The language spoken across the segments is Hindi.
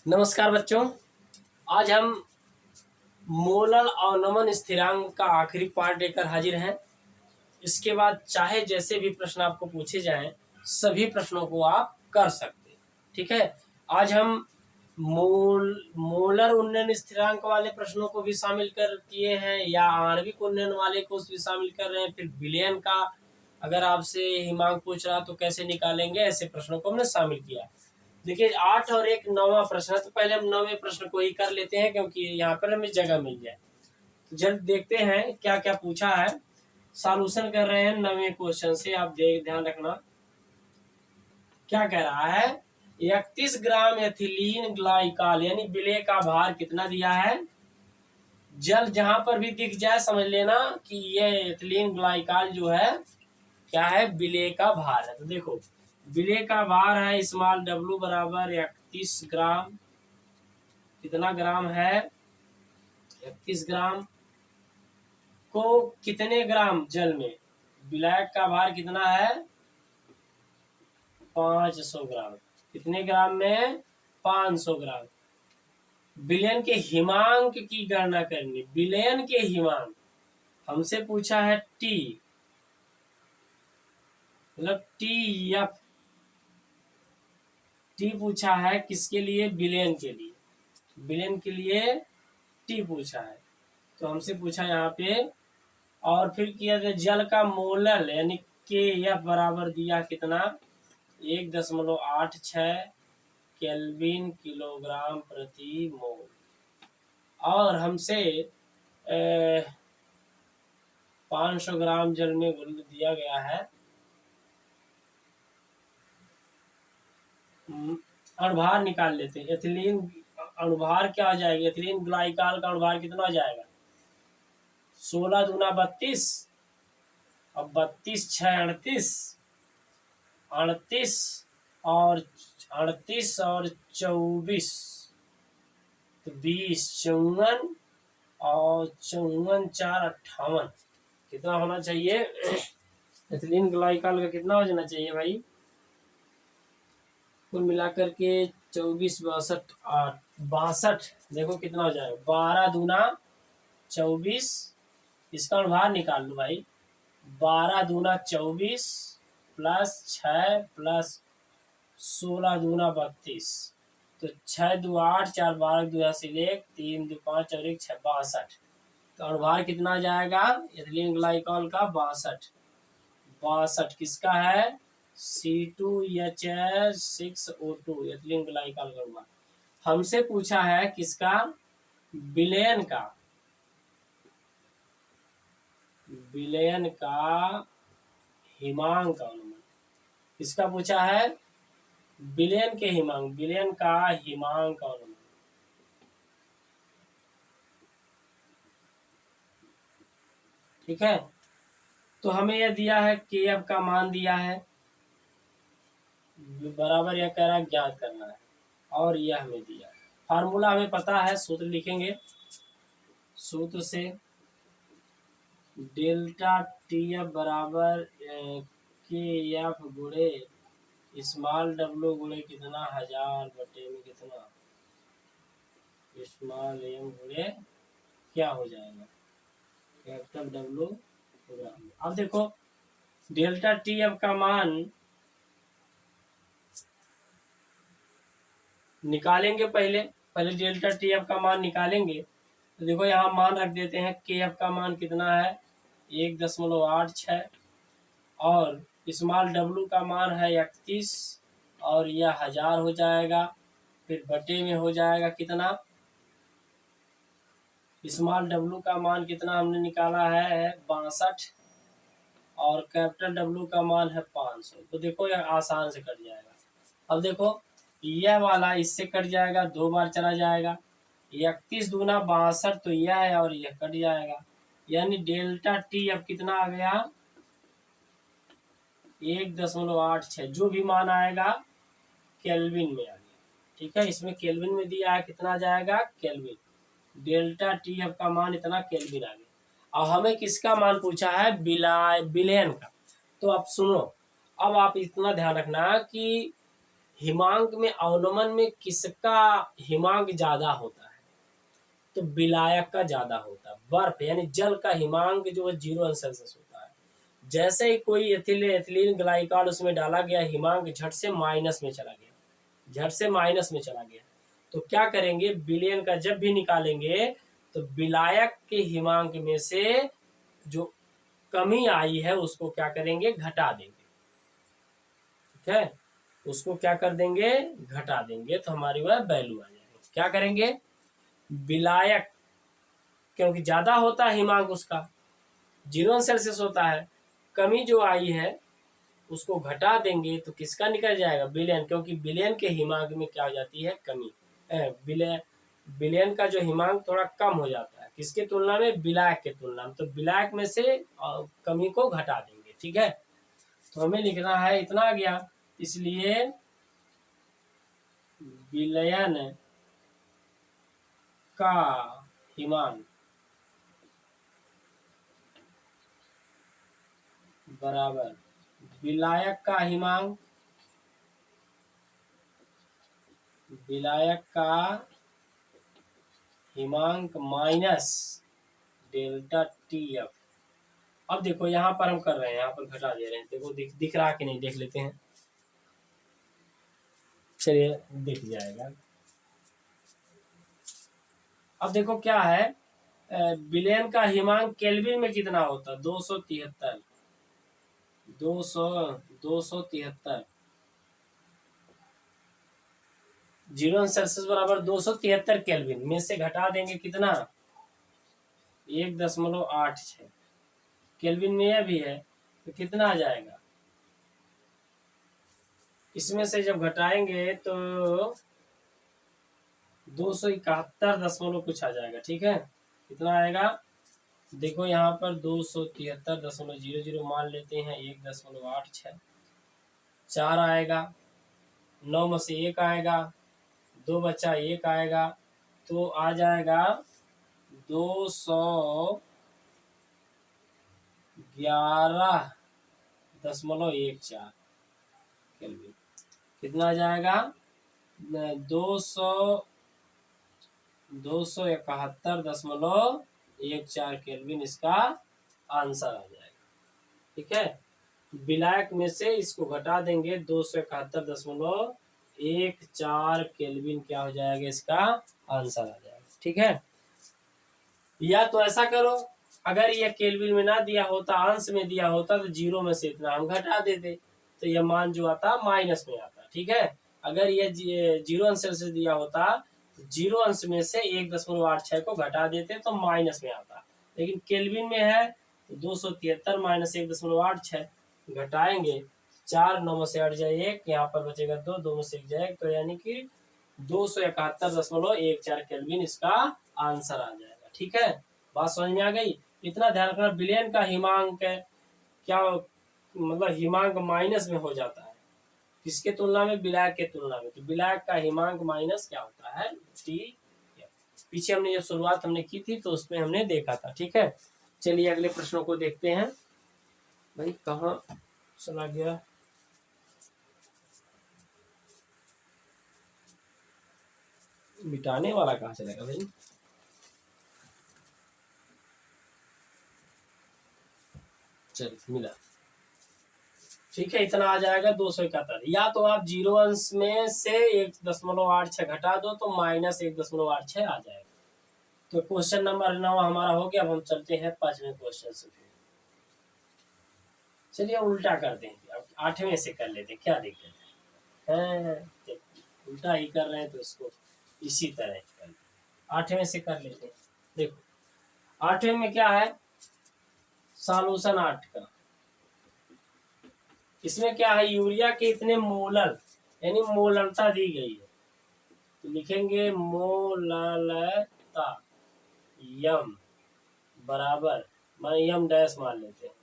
नमस्कार बच्चों। आज हम मोलर अवनमन स्थिरांक का आखिरी पार्ट लेकर हाजिर हैं। इसके बाद चाहे जैसे भी प्रश्न आपको पूछे जाएं, सभी प्रश्नों को आप कर सकते हैं। ठीक है। आज हम मोलर उन्नयन स्थिरांक वाले प्रश्नों को भी शामिल कर किए हैं या आणविक उन्नयन वाले को भी शामिल कर रहे हैं। फिर विलयन का अगर आपसे हिमांक पूछ रहा तो कैसे निकालेंगे, ऐसे प्रश्नों को हमने शामिल किया। देखिए 8 और एक 9वां प्रश्न है, तो पहले हम 9वें प्रश्न को ही कर लेते हैं क्योंकि यहाँ पर हमें जगह मिल जाए। तो जल्द देखते हैं क्या क्या पूछा है। सॉल्यूशन कर रहे हैं 9वें क्वेश्चन से, आप ध्यान रखना क्या कह रहा है। 31 ग्राम एथिलीन ग्लाइकॉल यानी विलेय का भार कितना दिया है। जल जहां पर भी दिख जाए समझ लेना कि ये एथिलीन ग्लाइकॉल जो है क्या है, विलेय का भार है। तो देखो विलेय का भार है स्मॉल w बराबर 31 ग्राम। कितना ग्राम है, 31 ग्राम को कितने ग्राम जल में, विलायक का भार कितना है 500 ग्राम। कितने ग्राम में 500 ग्राम। विलयन के हिमांक की गणना करनी। विलयन के हिमांक हमसे पूछा है टी, मतलब टी एफ। टी पूछा है किसके लिए, विलयन के लिए। विलयन के लिए टी पूछा है, तो हमसे पूछा यहाँ पे। और फिर किया गया जल का मोलल यानी के एफ बराबर दिया कितना 1.86 केल्विन किलोग्राम प्रति मोल। और हमसे 500 ग्राम जल में घुल दिया गया है। अणुभार निकाल लेते हैं। एथिलीन अणुभार क्या हो जाएगा, एथिलीन ग्लाइकॉल का अणुभार कितना हो जाएगा 16 दूना 32, अब 32 6 38, 38 और 38 और 24 तो 20 54 और 54 4 58। कितना होना चाहिए एथिलीन ग्लाइकॉल का, कितना हो जाना चाहिए भाई कुल मिलाकर के 24 62 8 62। देखो कितना हो जाएगा 12 दूना 24, इसका भार निकाल लो भाई। 12 दूना 24 प्लस 6 प्लस 16 दूना 32, तो 6 दो 8 4 12 2 1 3 2 5 और 1 6 62। तो अणुभार कितना आ जाएगा एथिलीन ग्लाइकॉल का 62। 62 किसका है C2H6O2 एथिलीन ग्लाइकॉल का अणुभार। हमसे पूछा है किसका, विलयन का। विलयन का हिमांक का अनुमान किसका पूछा है, विलयन के हिमांक, विलयन का हिमांक का अनुमान। ठीक है। तो हमें यह दिया है के एफ का मान दिया है बराबर, यह कह रहा है ज्ञात करना है, और यह हमें दिया है। फार्मूला हमें पता है, सूत्र लिखेंगे। सूत्र से डेल्टा टी एफ बराबर के एफ गुणे स्मॉल डब्ल्यू गुणे कितना 1000 बटे में कितना स्मॉल एम गुणे क्या हो जाएगा कैपिटल डब्ल्यू। अब देखो डेल्टा टी एफ का मान निकालेंगे। पहले डेल्टा टी एफ का मान निकालेंगे। तो देखो यहाँ मान रख देते हैं, के एफ का मान कितना है 1.86 और स्मॉल डब्ल्यू का मान है 31 और यह 1000 हो जाएगा। फिर बटे में हो जाएगा कितना, स्मॉल डब्ल्यू का मान कितना हमने निकाला है 62 और कैपिटल डब्ल्यू का मान है 500। तो देखो यह आसान से कट जाएगा। अब देखो यह वाला इससे कट जाएगा, 2 बार चला जाएगा। 31 दूना 62 तो यह है और यह कट जाएगा, यानी डेल्टा टी अब कितना आ गया 1.86। जो भी मान आएगा केल्विन में आ गया। ठीक है, इसमें केल्विन में दिया है, कितना आ जाएगा केल्विन। डेल्टा टी एफ का मान इतना केल्विन आ गया। और हमें किसका मान पूछा है, विलयन का। तो अब सुनो, अब आप इतना ध्यान रखना कि हिमांक में अवनमन में किसका हिमांक ज्यादा होता है? तो विलायक का ज्यादा होता है। बर्फ यानी जल का हिमांक जो है 0 होता है। जैसे ही कोई एथिलीन ग्लाइकॉल उसमें डाला गया, हिमांक झट से माइनस में चला गया, झट से माइनस में चला गया। तो क्या करेंगे, विलयन का जब भी निकालेंगे तो विलायक के हिमांक में से जो कमी आई है उसको क्या करेंगे, घटा देंगे। ठीक है, उसको क्या कर देंगे, घटा देंगे, तो हमारी वह वैल्यू आ जाएगी। क्या करेंगे, विलायक क्योंकि ज्यादा होता है हिमांक उसका, 0 होता है, कमी जो आई है उसको घटा देंगे तो किसका निकल जाएगा, विलयन। क्योंकि विलयन के हिमांक में क्या हो जाती है, कमी। विलयन का जो हिमांक थोड़ा कम हो जाता है, किसके तुलना में, विलायक के तुलना में। तो विलायक में से कमी को घटा देंगे। ठीक है, तो हमें लिखना है इतना आ गया। इसलिए विलयन का हिमांक बराबर विलायक का हिमांक, विलायक का हिमांक माइनस डेल्टा टी एफ। अब देखो यहाँ पर हम कर रहे हैं, यहाँ पर घटा दे रहे हैं। देखो दिख रहा कि नहीं, देख लेते हैं। चलिए दिख जाएगा। अब देखो क्या है, विलयन का हिमांक केल्विन में कितना होता है, 273। 273 0 बराबर 273 केल्विन में से घटा देंगे कितना, 1.86 केल्विन में यह भी है, तो कितना आ जाएगा, इसमें से जब घटाएंगे तो 271 कुछ आ जाएगा। ठीक है, कितना आएगा, देखो यहाँ पर 273.00 मान लेते हैं, 1.86, 4 आएगा, 9 में से 1 आएगा, 2 बचा 1 आएगा, तो आ जाएगा 211.14 केल्विन। कितना आ जाएगा, 271.14 केल्विन इसका आंसर आ जाएगा। ठीक है, विलायक में से इसको घटा देंगे, 271.14 केल्विन क्या हो जाएगा, इसका आंसर आ जाएगा। ठीक है, या तो ऐसा करो, अगर यह केल्विन में ना दिया होता, अंश में दिया होता, तो 0 में से इतना हम घटा देते, तो यह मान जो आता माइनस में आता। ठीक है, अगर यह 0 से दिया होता तो 0 अंश में से 1.86 को घटा देते तो माइनस में आता, लेकिन केल्विन में है तो 273 माइनस 1.86 घटाएंगे, 4 9 में से 8 जाए 1, यहाँ पर बचेगा 2, 2 में से 1 जाए, तो यानी कि 271.14 केल्विन इसका आंसर आ जाएगा। ठीक है, बात समझ में आ गई। इतना ध्यान रखना, विलयन का हिमांक क्या मतलब, हिमांक माइनस में हो जाता है, किसके तुलना में, विलायक के तुलना में। तो विलायक का हिमांक माइनस क्या होता है, टी। पीछे हमने जब शुरुआत हमने की थी तो उसमें हमने देखा था। ठीक है, चलिए अगले प्रश्नों को देखते हैं। भाई कहाँ चला गया, मिटाने वाला कहाँ चलेगा भाई। चलिए मिला। ठीक है, इतना आ जाएगा 271। या तो आप 0 अंश में से 1.86 घटा दो तो माइनस 1.86 आ जाएगा। तो क्वेश्चन नंबर 9 हमारा हो गया। अब हम चलते हैं 5वें क्वेश्चन से। चलिए उल्टा करते हैं, अब 8वें से कर लेते हैं, क्या दिक्कत है, उल्टा ही कर रहे हैं तो इसको इसी तरह कर, 8वें से कर लेते हैं। देखो 8वें में क्या है, सॉल्यूशन 8 का। इसमें क्या है, यूरिया के इतने मोलर यानी मोलरता दी गई है, तो लिखेंगे मोलरता यम बराबर, मान यम डैश मान लेते हैं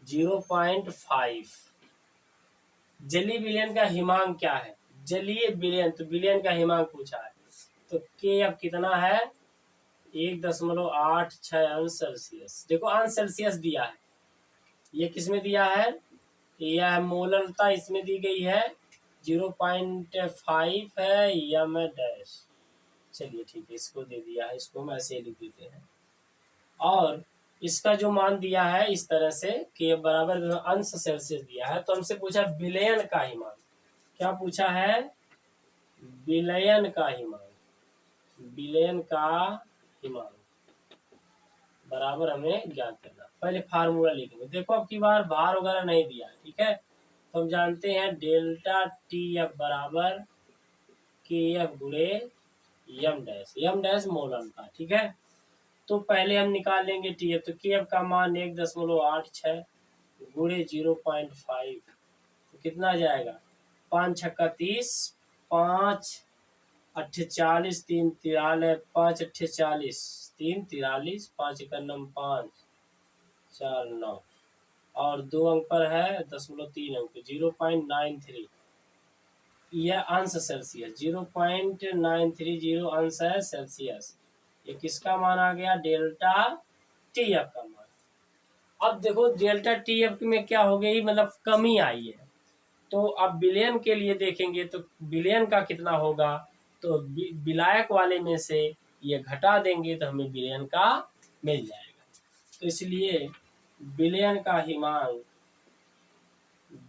0.5। जलीय विलयन का हिमांक क्या है, जलीय विलयन, तो विलयन का हिमांक पूछा है, तो के अब कितना है 1.86 अंश सेल्सियस। देखो अंश सेल्सियस दिया है, ये किसमें दिया है, यह मोलरता इसमें दी गई है 0.5 है या मैं डैश, चलिए ठीक है, इसको दे दिया है, इसको हम ऐसे लिख देते हैं। और इसका जो मान दिया है इस तरह से कि बराबर अंश सेल्सियस दिया है, तो हमसे पूछा विलयन का ही मान। क्या पूछा है? विलयन का ही मान, विलयन का ही मान बराबर हमें ज्ञात करना। पहले फार्मूला लिखेंगे। देखो अब की बार भार वगैरह नहीं दिया, ठीक है, तो हम जानते हैं डेल्टा टी एफ बराबर के एफ गुणे यम डैश, यम डैश मोलन का, ठीक है। तो पहले हम निकाल लेंगे टी एफ, तो के एफ का मान 1.86 गुणे 0.5, तो कितना आ जाएगा? 5 छक्का 30, 5 अट्ठे 40, 3 43, 5 अट्ठे 40, 3 43, 5 91, 5 4 9, और 2 अंक पर है 0.3 अंक, 0.93, यह अंश सेल्सियस, 0.930 अंश है सेल्सियस। ये किसका मान आ गया? डेल्टा टी एफ का मान। अब देखो डेल्टा टी एफ में क्या हो गई, मतलब कमी आई है। तो अब विलयन के लिए देखेंगे तो विलयन का कितना होगा, तो विलायक वाले में से ये घटा देंगे तो हमें विलयन का मिल जाएगा। तो इसलिए विलयन का हिमांक,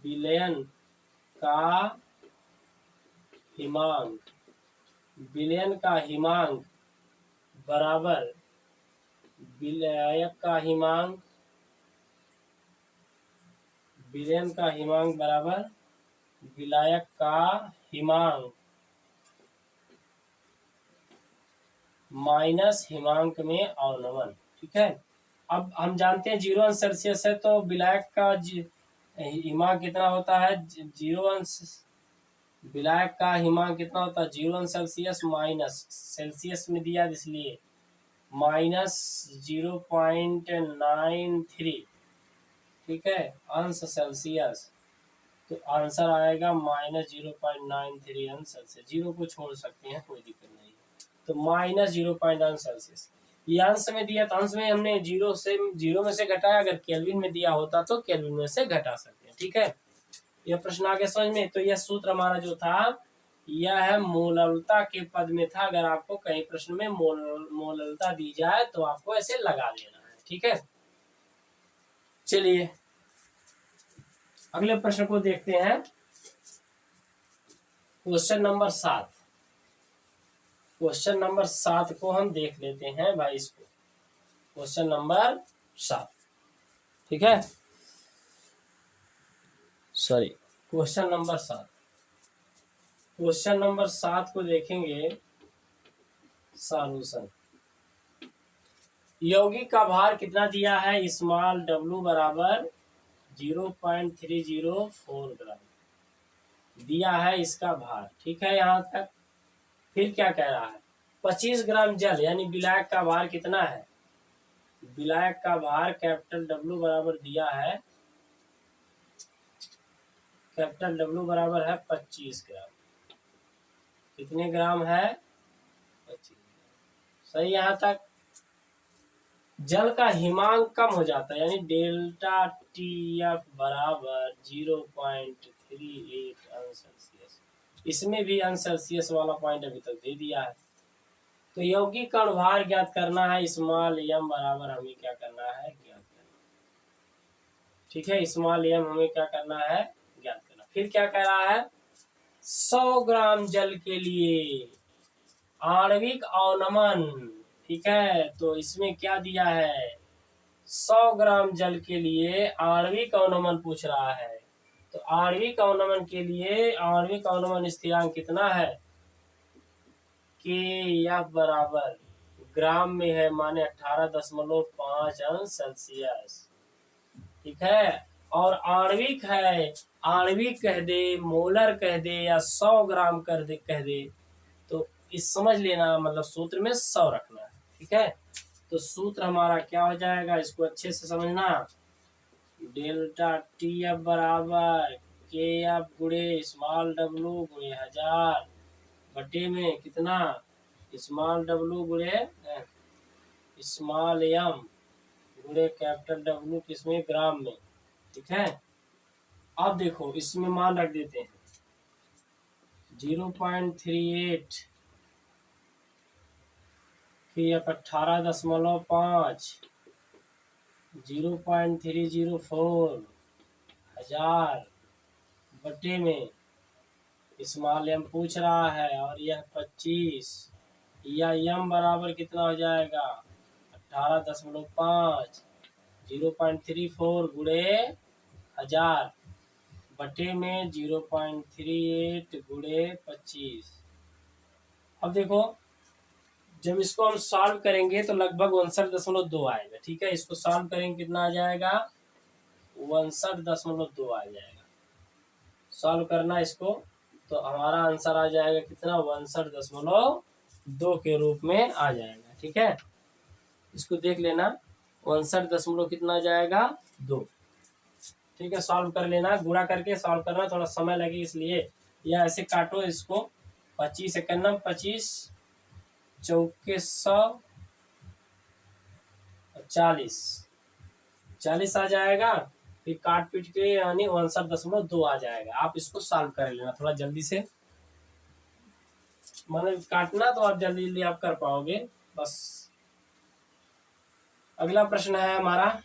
विलयन का हिमांक, विलयन का हिमांक बराबर विलायक का हिमांक, विलयन का हिमांक बराबर विलायक का हिमांक माइनस हिमांक में अवनमन, ठीक है। अब हम जानते हैं 0 अंश सेल्सियस है, तो विलायक का हिमांक कितना होता है? 0 अंश, विलायक का हिमांक कितना होता है? 0 अंश सेल्सियस माइनस, सेल्सियस में दिया इसलिए माइनस 0.93, ठीक है, अंश सेल्सियस। तो आंसर आएगा माइनस 0.93 अंश सेल्सियस। 0 को छोड़ सकते हैं, कोई दिक्कत नहीं। तो माइनस 0.1 सेल्सियस ये अंश में दिया, तो अंश में हमने 0 में से घटाया, अगर केल्विन में दिया होता तो केल्विन में से घटा सकते हैं, ठीक है। यह प्रश्न आगे समझ में। तो यह सूत्र हमारा जो था यह है मोललता के पद में था। अगर आपको कहीं प्रश्न में मोललता दी जाए तो आपको ऐसे लगा लेना है, ठीक है। चलिए अगले प्रश्न को देखते हैं। क्वेश्चन नंबर 7, क्वेश्चन नंबर 7 को हम देख लेते हैं भाई। इसको क्वेश्चन नंबर 7, ठीक है, sorry, question number 7, question number 7 को देखेंगे। सॉल्यूशन, यौगिक का भार कितना दिया है? स्मॉल डब्लू बराबर 0.304 ग्राम दिया है इसका भार, ठीक है यहाँ तक। फिर क्या कह रहा है? 25 ग्राम जल, यानी विलायक का भार कितना है? विलायक का भार कैपिटल डब्लू बराबर दिया है, कैपिटल डब्लू बराबर है 25 ग्राम। कितने ग्राम है? 25। सही यहाँ तक। जल का हिमांक कम हो जाता है, यानी डेल्टा टी एफ बराबर 0.38 अंश सेल्सियस। इसमें भी अंश सेल्सियस वाला पॉइंट अभी तक दे दिया है। तो यौगिक का भार ज्ञात करना है, स्मॉल एम बराबर हमें क्या करना है? ज्ञात करना, ठीक है। स्मॉल एम हमें क्या करना है? ज्ञात करना। फिर क्या कह रहा है? 100 ग्राम जल के लिए आणविक अवनमन, ठीक है। तो इसमें क्या दिया है? 100 ग्राम जल के लिए आणविक अवनमन पूछ रहा है। तो आणविक अवनमन के लिए आणविक अवनमन स्थिरांक कितना है? के एफ बराबर ग्राम में है, माने 18.5 अंश सेल्सियस, ठीक है। और आणविक है, आणविक कह दे, मोलर कह दे, या 100 ग्राम कर दे कह दे, तो इस समझ लेना, मतलब सूत्र में 100 रखना है, ठीक है। तो सूत्र हमारा क्या हो जाएगा? इसको अच्छे से समझना। डेल्टा टी एफ बराबर के एफ गुणे स्मॉल डब्लू गुणे 1000 बटे में कितना? स्मॉल डब्लू गुणे स्मॉल एम गुणे कैपिटल डब्लू, किसमें? ग्राम में, ठीक है। अब देखो इसमें मान रख देते हैं। 0.38 फिर 18.5 0.304 हजार बटे में स्मॉल एम पूछ रहा है और यह 25 या एम बराबर कितना हो जाएगा 18.5 0.34 गुणे हजार बटे में 0.38 गुणे 25। अब देखो जब इसको हम सॉल्व करेंगे तो लगभग 59.2 आएगा। ठीक है, इसको सॉल्व करेंगे कितना आ जाएगा 59.2 आ जाएगा। सॉल्व करना इसको तो हमारा आंसर आ जाएगा कितना 59.2 के रूप में आ जाएगा। ठीक है, इसको देख लेना 59 कितना आ जाएगा 2। ठीक है, सॉल्व कर लेना, गुणा करके सॉल्व करना, थोड़ा समय लगे इसलिए, या ऐसे काटो इसको 25 51 25 चौके 100 40 आ जाएगा। फिर काट पीट के यानी 59.2 आ जाएगा। आप इसको सॉल्व कर लेना थोड़ा जल्दी से, मतलब काटना तो आप जल्दी जल्दी आप कर पाओगे बस। अगला प्रश्न है हमारा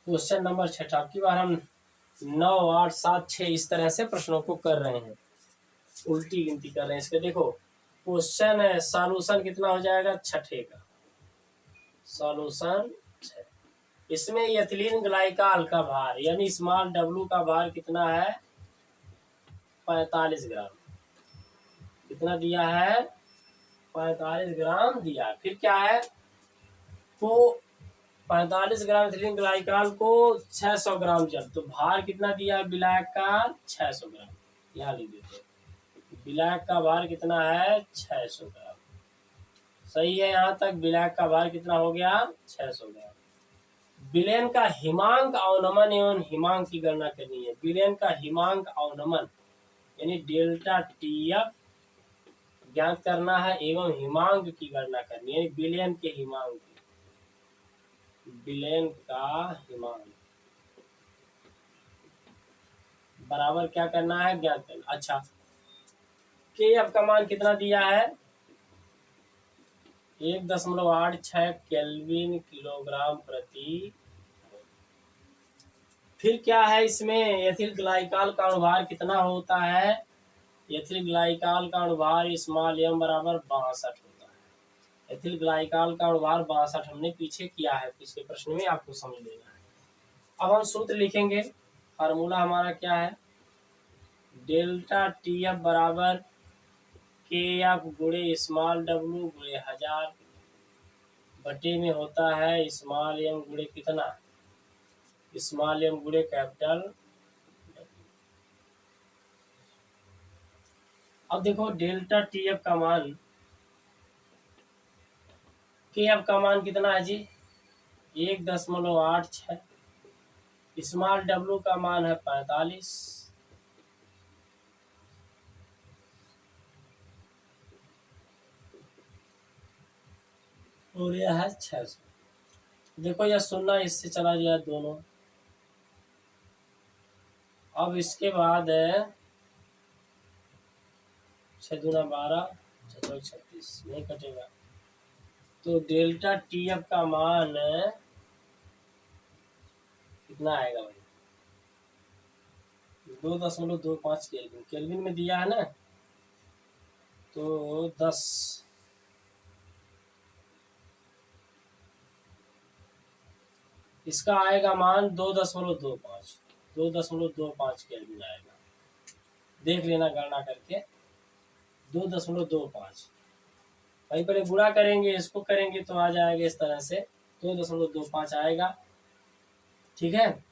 क्वेश्चन नंबर 6। आपकी बार हम 9 8 7 6 इस तरह से प्रश्नों को कर रहे हैं, उल्टी गिनती कर रहे हैं। इसके देखो क्वेश्चन है, सॉल्यूशन कितना हो जाएगा 6 का सॉल्यूशन 6। इसमें एथिलीन ग्लाइकॉल का भार यानी स्मॉल डब्लू का भार कितना है 45 ग्राम। कितना दिया है 45 ग्राम दिया। फिर क्या है तो 45 ग्राम एथिलीन ग्लाइकॉल को 600 ग्राम जल, तो भार कितना दिया है ब्लैक का 600 ग्राम। यहाँ लिख देते हैं ब्लैक का भार कितना है 600 ग्राम। सही है, यहाँ तक ब्लैक का भार कितना हो गया 600 ग्राम। विलयन का हिमांक अवनमन एवं हिमांक की गणना करनी है। विलयन का हिमांक अवनमन यानी डेल्टा टीएफ ज्ञात करना है एवं हिमांक की गणना करनी है। विलयन के हिमांक, विलयन का हिमांक बराबर क्या करना है ज्ञात करना। अच्छा, के एफ का मान कितना दिया है 1.86 केल्विन किलोग्राम प्रति। फिर क्या है इसमें एथिल ग्लाइकॉल का अनुभार कितना होता है। एथिल ग्लाइकॉल का अनुभार स्मॉल एम बराबर 62 होता है। एथिल ग्लाइकॉल का अनुभार 62 हमने पीछे किया है, पिछले प्रश्न में, आपको समझ लेना है। अब हम सूत्र लिखेंगे। फार्मूला हमारा क्या है डेल्टा टी एफ बराबर के एफ गुणे स्मॉल डब्लू गुणे 1000 बटे में होता है स्मॉल एम गुणे कितना स्मॉल एम गुणे कैपिटल। अब देखो डेल्टा टी एफ का मान, के एफ का मान कितना है जी 1.86, स्मॉल डब्लू का मान है 45 और यह है 600। देखो यह 0 इससे चला गया दोनों। अब इसके बाद 6 दूना 12 6 36 नहीं कटेगा, तो डेल्टा टी एफ का मान कितना आएगा भाई 2.25 केल्विन। केल्विन में दिया है ना, तो 10 इसका आएगा मान 2.25 केल्विन आएगा। देख लेना गणना करके 2.25। वहीं पहले गुणा करेंगे, इसको करेंगे तो आ जाएगा इस तरह से 2.25 आएगा। ठीक है,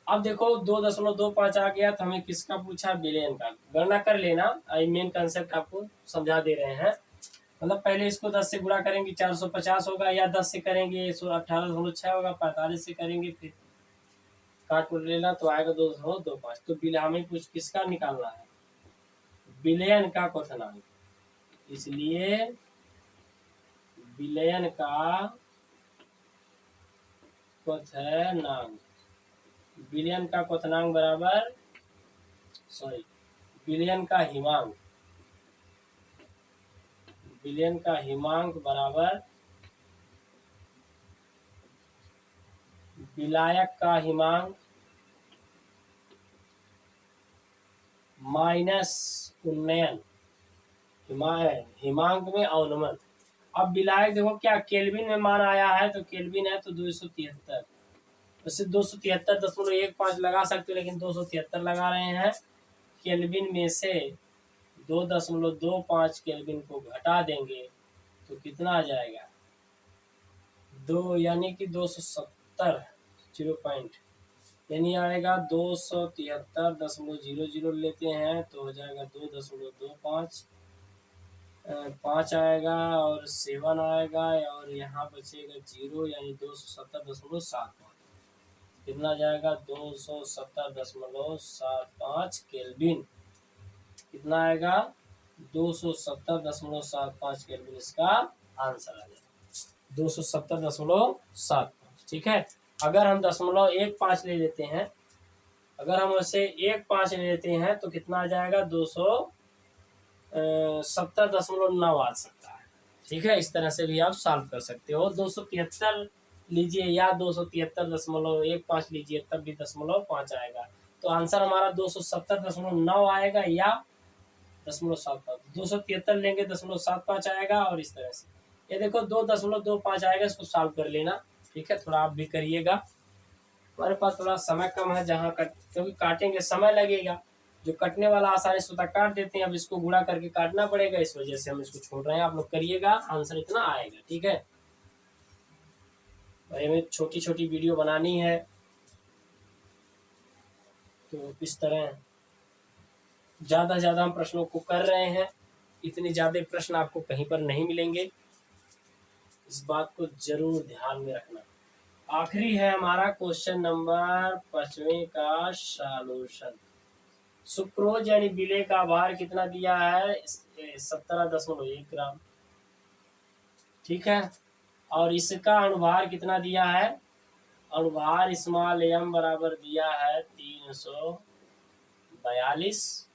अब देखो 2.25 आ गया तो हमें किसका पूछा विलयन का। गणना कर लेना, आई मेन कंसेप्ट आपको समझा दे रहे हैं। मतलब पहले इसको 10 से गुणा करेंगे 450 होगा, या 10 से करेंगे 18.6 होगा, 45 से करेंगे फिर काट कर लेना तो आएगा 2.25। तो हमें कुछ किसका निकालना है विलयन का क्वथनांक। इसलिए विलयन का क्वथनांक, विलयन का क्वथनांक बराबर बिलियन का हिमांक, बिलियन का हिमांक बराबर विलायक का हिमांक माइनस उन्नयन, हिमांक में अवनमन। अब विलायक देखो क्या केल्विन में मान आया है, तो केल्विन है तो 273, वैसे 273.15 लगा सकते हो, लेकिन 273 लगा रहे हैं। केल्विन में से 2.25 केल्विन को घटा देंगे तो कितना आ जाएगा, 2 यानी कि 270 0 यानी आएगा 273.00 लेते हैं तो हो जाएगा 2.25, 5 आएगा और 7 आएगा और यहाँ बचेगा 0 यानी 270.75, कितना जाएगा 270.75 केल्विन, कितना आएगा 270.75 केल्विन, इसका आंसर आ जाएगा 270.75। ठीक है, अगर हम 0.15 ले लेते हैं, अगर हम उसे 1.5 ले लेते हैं तो कितना आ जाएगा 270.9 आ सकता है। ठीक है, इस तरह से भी आप सॉल्व कर सकते हो। 273 लीजिए या 273.15 लीजिए तब भी 0.5 आएगा, तो आंसर हमारा 270.9 आएगा या 0.75। 273 लेंगे 0.75 आएगा और इस तरह से ये देखो 2.25 आएगा, इसको सॉल्व कर लेना। ठीक है, थोड़ा आप भी करिएगा, हमारे पास थोड़ा समय कम है, जहाँ क्योंकि काटेंगे समय लगेगा, जो कटने वाला आसानी से काट देते हैं, अब इसको गुणा करके काटना पड़ेगा, इस वजह से हम इसको छोड़ रहे हैं। आप लोग करिएगा, आंसर इतना आएगा। ठीक है भाई, हमें छोटी छोटी वीडियो बनानी है तो इस तरह ज़्यादा से ज़्यादा हम प्रश्नों को कर रहे हैं, इतने ज़्यादा प्रश्न आपको कहीं पर नहीं मिलेंगे, इस बात को जरूर ध्यान में रखना। आखिरी है हमारा क्वेश्चन नंबर 5वें का सॉल्यूशन। सुक्रोज यानी विलेय का भार कितना दिया है, 17.1 ग्राम। ठीक है, और इसका अनुभार कितना दिया है, अनुभार स्मॉल एम बराबर दिया है 342।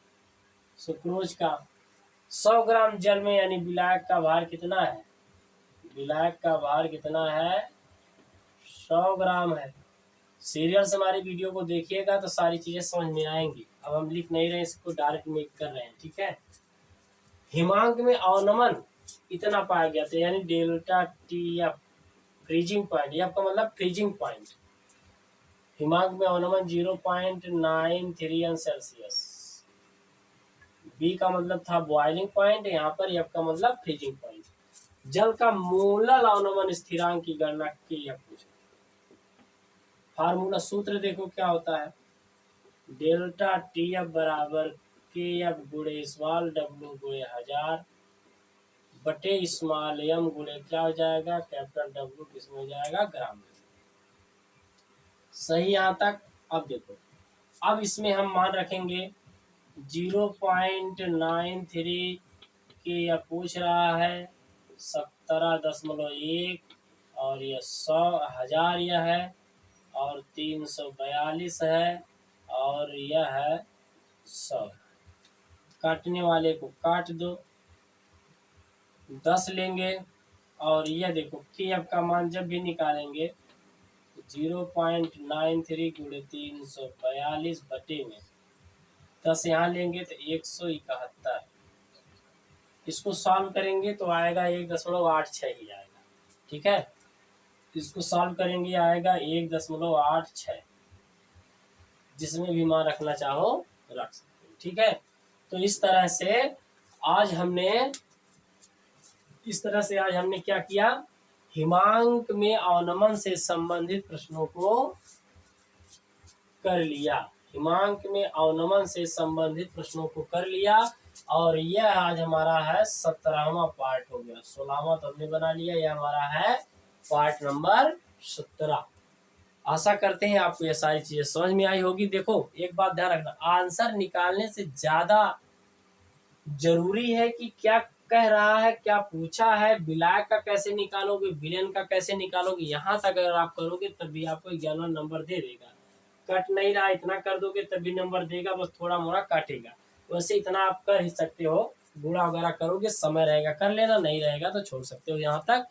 सुक्रोज का 100 ग्राम जल में यानी विलायक का भार कितना है, विलायक का भार कितना है 100 ग्राम है। सीरियल से हमारी वीडियो को देखिएगा तो सारी चीजें समझ में आएंगी। अब हम लिख नहीं रहे, इसको डायरेक्ट मेक कर रहे हैं। ठीक है, हिमांक में अवनमन इतना पाया गया था, यानी डेल्टा टी या फ्रीजिंग पॉइंट, या आपका मतलब फ्रीजिंग पॉइंट। हिमांक में अवनमन 0.93 सेल्सियस। बी का मतलब था बॉइलिंग पॉइंट, यहाँ पर एफ का मतलब फ्रीजिंग पॉइंट। जल का मूलल अवनमन स्थिरांक की गणना की या पूछा। फार्मूला सूत्र देखो क्या होता है, डेल्टा टी एफ बराबर के एफ गुणे स्मॉल डब्ल्यू गुणे 1000 बटे स्मॉल एम गुणे क्या हो जाएगा कैपिटल डब्ल्यू, किसमें हो जाएगा ग्राम में। सही यहाँ तक। अब देखो, अब इसमें हम मान रखेंगे 0.93 के या पूछ रहा है 17.1 और यह 100,000 यह है और 342 है और यह है 100। काटने वाले को काट दो, 10 लेंगे और यह देखो के एफ का मान जब भी निकालेंगे 0.93 गुणे 342 बटे में 10 यहाँ लेंगे तो 171। इसको सॉल्व करेंगे तो आएगा 1.86 ही आएगा। ठीक है, इसको सॉल्व करेंगे आएगा 1.86, जिसमें भी मान रखना चाहो रख सकते हो। ठीक है, तो इस तरह से आज हमने क्या किया, हिमांक में अवनमन से संबंधित प्रश्नों को कर लिया। हिमांक में अवनमन से संबंधित प्रश्नों को कर लिया और यह आज हमारा है 17वां पार्ट हो गया। 16वां तो हमने बना लिया, यह हमारा है पार्ट नंबर 17। आशा करते हैं आपको ये सारी चीजें समझ में आई होगी। देखो एक बात ध्यान रखना, आंसर निकालने से ज्यादा जरूरी है कि क्या कह रहा है, क्या पूछा है, विलायक का कैसे निकालोगे, विलेन का कैसे निकालोगे, यहाँ तक अगर आप करोगे तब भी आपको 11 नंबर दे देगा। कट नहीं रहा इतना कर दोगे तब भी नंबर देगा, बस थोड़ा मोड़ा काटेगा। वैसे इतना आप कर ही सकते हो। गुणा वगैरह करोगे, समय रहेगा कर लेना, नहीं रहेगा तो छोड़ सकते हो यहाँ तक।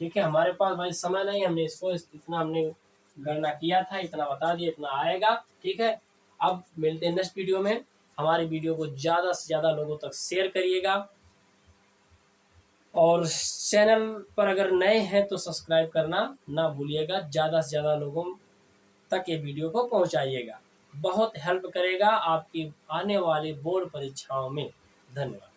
ठीक है, हमारे पास भाई समय नहीं, हमने इसको इतना हमने गणना किया था, इतना बता दिया, इतना आएगा। ठीक है, अब मिलते हैं नेक्स्ट वीडियो में। हमारी वीडियो को ज़्यादा से ज़्यादा लोगों तक शेयर करिएगा, और चैनल पर अगर नए हैं तो सब्सक्राइब करना ना भूलिएगा। ज़्यादा से ज़्यादा लोगों तक ये वीडियो को पहुंचाइएगा, बहुत हेल्प करेगा आपकी आने वाली बोर्ड परीक्षाओं में। धन्यवाद।